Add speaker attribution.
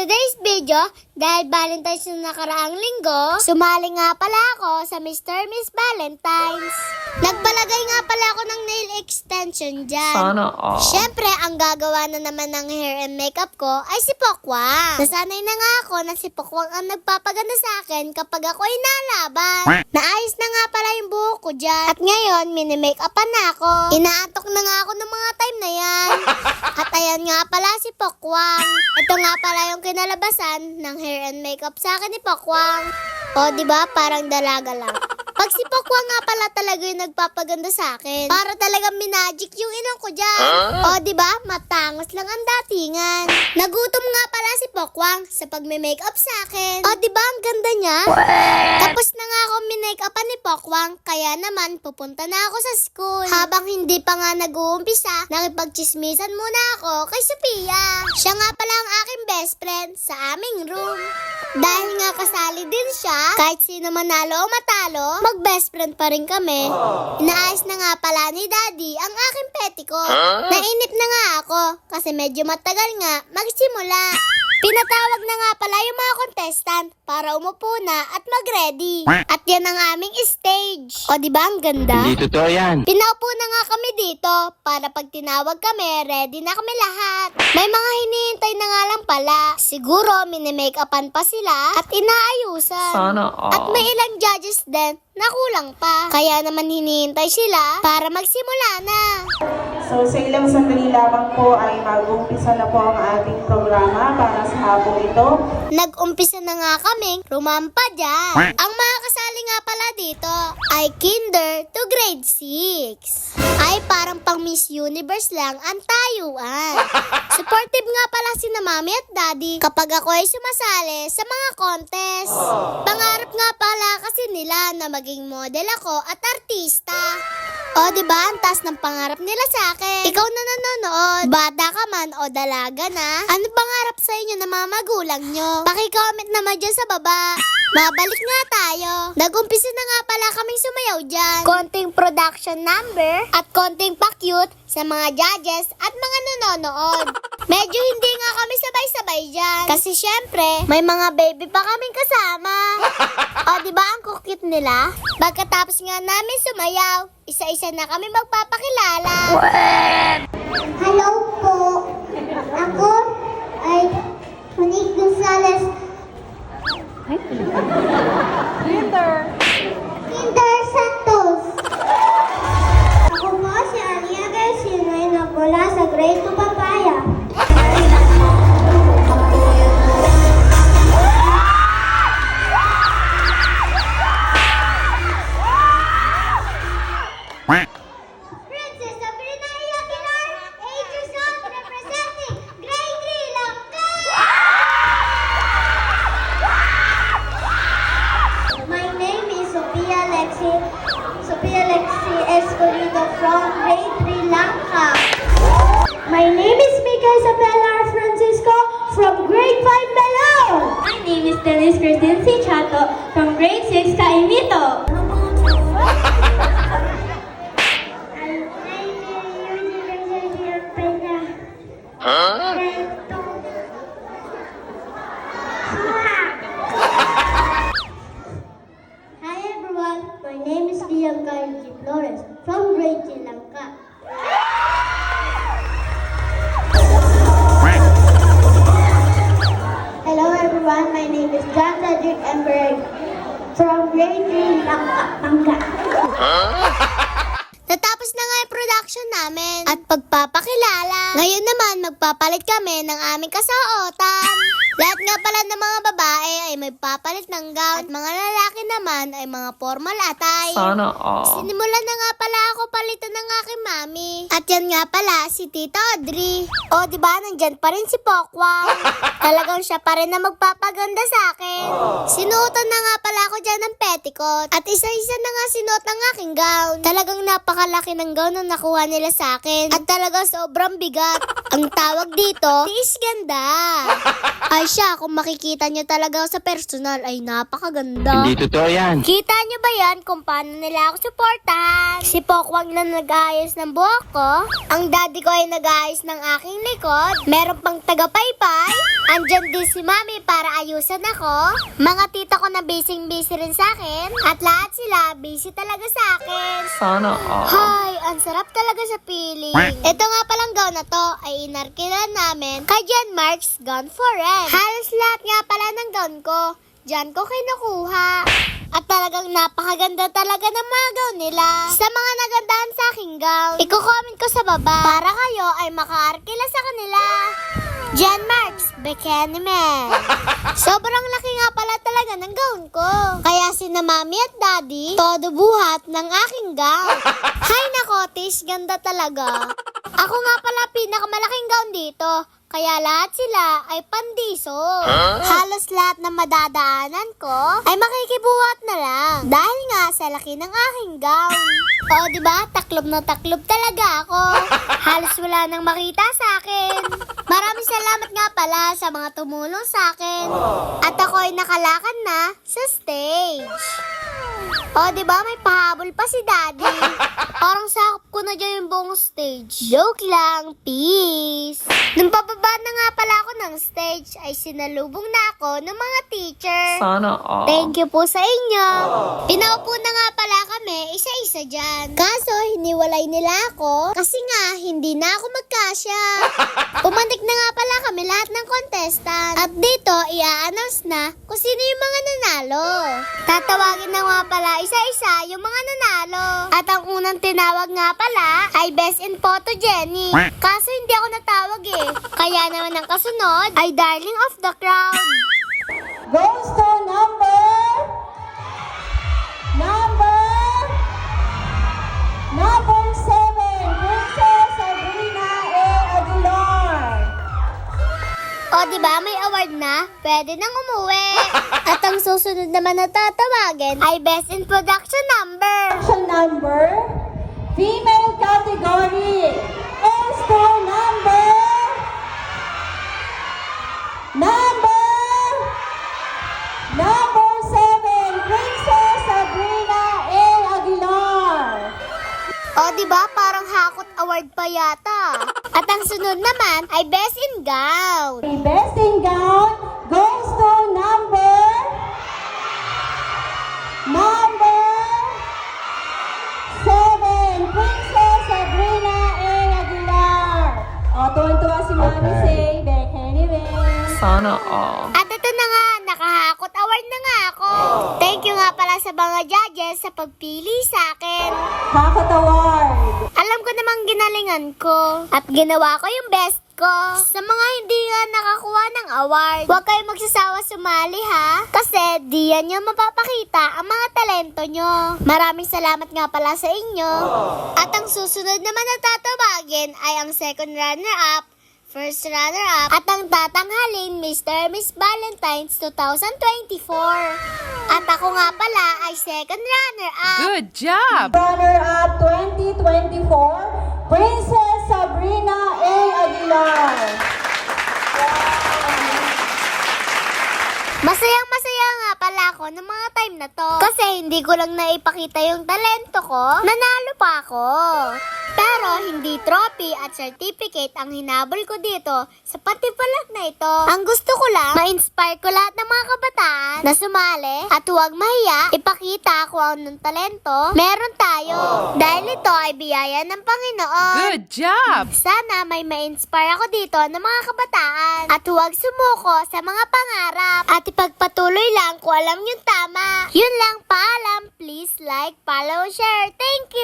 Speaker 1: today's video, dahil Valentine's na nakaraang linggo, sumali nga pala ako sa Mr. Miss Valentine's. Nagpalagay nga pala ako ng nail extension dyan.
Speaker 2: Sana all.
Speaker 1: Siyempre, ang gagawa na naman ng hair and makeup ko ay si Pokwang. Nasanay na nga ako na si Pokwang ang nagpapaganda sa akin kapag ako ay nalaban. Naayos na nga pala yung buhok ko dyan. At ngayon, mini-makeupan na ako. Inaantok na nga ako ng mga time na yan. At ayan nga pala si Pokwang. Ito nga pala yung kinalabasan ng hair and makeup sa akin ni Pokwang. O, diba? Parang dalaga lang. Pag si Pokwang nga pala talaga yung nagpapaganda sa akin. Para talagang minagic yung inang ko dyan. O, diba? Matangos lang ang datingan. Nagutom nga pala si Pokwang sa pagme-makeup sa akin. O, diba? Ang ganda niya. Tapos na nga ako minake-upan ni Pokwang. Kaya naman, pupunta na ako sa school. Habang hindi pa nga nag-uumpisa, nakipagchismisan muna ako kay Sophia. Siya nga pala ang aking best friend sa aming room. Dahil nga kasali din siya, kahit sino manalo o matalo, mag-best friend pa rin kami. Inaayos na nga pala ni Daddy ang aking petticoat. Nainip na nga ako kasi medyo matagal nga magsimula. Pinatawag na nga pala yung mga contestant para umupo na at mag-ready. At yan ang aming stage. O diba ang ganda?
Speaker 2: Hindi totoo yan.
Speaker 1: Pinaupo na nga kami dito para pag tinawag kami, ready na kami lahat. May mga hinihintay na nga lang pala. Siguro mini-make-upan pa sila at inaayusan.
Speaker 2: Sana all.
Speaker 1: At may ilang judges din na kulang pa. Kaya naman hinihintay sila para magsimula na.
Speaker 3: So sa ilang sandali lamang po ay mag-umpisa na po ang ating programa para sa hapong ito.
Speaker 1: Nag-umpisa na nga kaming rumampa dyan. Ang mga kasali nga pala dito ay kinder to grade 6. Ay parang pang Miss Universe lang ang tayuan. Supportive nga pala si na Mami at Daddy kapag ako ay sumasali sa mga contest. Pangarap nga pala kasi nila na maging model ako at artista. O diba, ang taas ng pangarap nila sa akin. Ikaw na nanonood, bata ka man o dalaga na, ano pangarap sa inyo ng mga magulang nyo? Paki-comment naman dyan sa baba. Mabalik nga tayo. Nag-umpisa na nga pala kaming sumayaw dyan. Konting production number at konting pa-cute sa mga judges at mga nanonood. Medyo hindi nga kami sabay-sabay dyan. Kasi syempre, may mga baby pa kaming kasama. O diba ang cute nila? Pagkatapos nga namin sumayaw, isa-isa na kami magpapakilala. Hello po. Ako ay Monique Gonzalez. Kinder Santos. Ako po si Alia Garcinoy na mula sa grade 2 Papaya. Princess Sabrina Iaquilar, 8 years old, representing grade 3 Langka. My name is Sophia Lexi Escobedo from grade 3 Langka. My name is Mika Isabella Francisco from grade 5 Melao.
Speaker 4: My name is Denise Christine C. Chato from grade 6 Caimito.
Speaker 1: Hi everyone, my name is Bianca G. Flores from grade 3 Langka. Hello everyone, my name is John Cedric Emberg from grade 3 Langka, Pangga. Natapos na nga yung production namin at pagpapakilala. Ngayon naman magpapalit kami ng aming kasuotan. Lahat nga pala ng mga babae ay may papalit ng gown at mga lalaki naman ay mga formal attire.
Speaker 2: Sana all.
Speaker 1: Sinimulan na nga pala ako palitan ng aking mami. At yan nga pala si Tita Audrey. O diba nandyan pa rin si Pokwang. Talagang siya pa rin na magpapaganda sa akin. Sinuotan na nga pala ako dyan ng petticoat. At isa-isa na nga sinuot ng aking gown. Talagang napakalaki ng gown na nakuha nila sa akin. At talagang sobrang bigat. Ang tawag dito, tiis ganda. Ay siya, kung makikita makikita nyo talaga ako sa personal ay napakaganda.
Speaker 2: Hindi totoo yan.
Speaker 1: Kita nyo ba yan kung paano nila ako suportahan? Si Pokwang na nag-aayos ng buhok ko. Ang daddy ko ay nag-aayos ng aking likod. Meron pang taga-paypay. Andyan din si mami para ayusan ako. Mga tita ko na busy rin sa akin. At lahat sila busy talaga sa akin.
Speaker 2: Sana all.
Speaker 1: Hay, ang sarap talaga sa piling. Ito nga palang gown na to ay inarkilan namin kay Jan Marks Gown for Rent. Halos lahat nga pala ng gown ko, dyan ko kinukuha. At talagang napakaganda talaga ng mga gown nila. Sa mga nagandahan sa aking gown, i-comment ko sa baba para kayo ay makaarkila sa kanila. Jan Marks, Bikini Man. Sobrang laki nga pala talaga ng gown ko. Kaya sina mami at daddy, todo buhat ng aking gown. Hay nako, Tish, ganda talaga. Ako nga pala pinakamalaking gown dito. Kaya lahat sila ay pandiso. Halos lahat na madadaanan ko ay makikibuhat na lang. Dahil nga sa laki ng aking gown. O, diba? Taklob na taklob talaga ako. Halos wala nang makita sa akin. Maraming salamat nga pala sa mga tumulong sa akin. At ako ay nakalakad na sa stage. O, diba? May pahabol pa si Daddy. Parang sakop ko na dyan yung buong stage. Joke lang. Peace. Nung pababa na nga pala ako ng stage, ay sinalubong na ako ng mga teacher.
Speaker 2: Sana all.
Speaker 1: Thank you po sa inyo. Pinaupo na nga pala kami isa-isa dyan. Kaso, hiniwalay nila ako kasi nga, hindi na ako magkasya. Pumantik na nga pala kami lahat ng contestant. At dito, i-a-announce na kung sino yung mga nanalo. Tatawagin na nga pala isa-isa yung mga nanalo. At ang unang tinawag nga pala ay Best in Photogenic. Kaso hindi ako natawag eh. Kaya naman ang kasunod ay Darling of the Crowd.
Speaker 3: Goes to number 7, Princess Sabrina A. Aguilar.
Speaker 1: O diba may award na? Pwede nang umuwi. At ang susunod naman na tatawagin ay Best in Production Number.
Speaker 3: Production number, female category, goes to number 7, Princess Sabrina A. Aguilar.
Speaker 1: O diba parang hakot award pa yata. At ang sunod naman ay Best in Gown.
Speaker 3: The best in gown goes to number 7, Princess Sabrina A. Aguilar. O, tuwan-tuwa si Mami say, anyway.
Speaker 2: Sana all.
Speaker 1: At ito na nga, nakahakot award na nga ako. Thank you nga pala sa mga judges sa pagpili sa akin.
Speaker 3: Hakot Award.
Speaker 1: Alam ko namang ginalingan ko at ginawa ko yung best ko. Sa mga hindi nga nakakuha ng award, huwag kayong magsasawa sumali ha. Kasi diyan nyo mapapakita ang mga talento nyo. Maraming salamat nga pala sa inyo. At ang susunod naman na tatawagin ay ang second runner-up, first runner-up, at ang tatanghalin Mr. Miss Valentine's 2024. At ako nga pala ay second runner-up.
Speaker 2: Good job!
Speaker 3: Runner-up 2024, Princess Sabrina A. Aguilar.
Speaker 1: Masayang-masaya nga pala ako ng mga time na to. Kasi hindi ko lang naipakita yung talento ko, nanalo pa ako. Pero hindi trophy at certificate ang hinabol ko dito sa patipalag na ito. Ang gusto ko lang, ma-inspire ko lahat ng mga kabataan na sumali at huwag mahiya, ipakita kung anong talento meron tayo. Dahil ito ay biyaya ng Panginoon.
Speaker 2: Good job!
Speaker 1: Sana may ma-inspire ako dito ng mga kabataan at huwag sumuko sa mga pangarap at ipagpatuloy lang kung alam yung tama. Yun lang, paalam. Please like, follow, share. Thank you!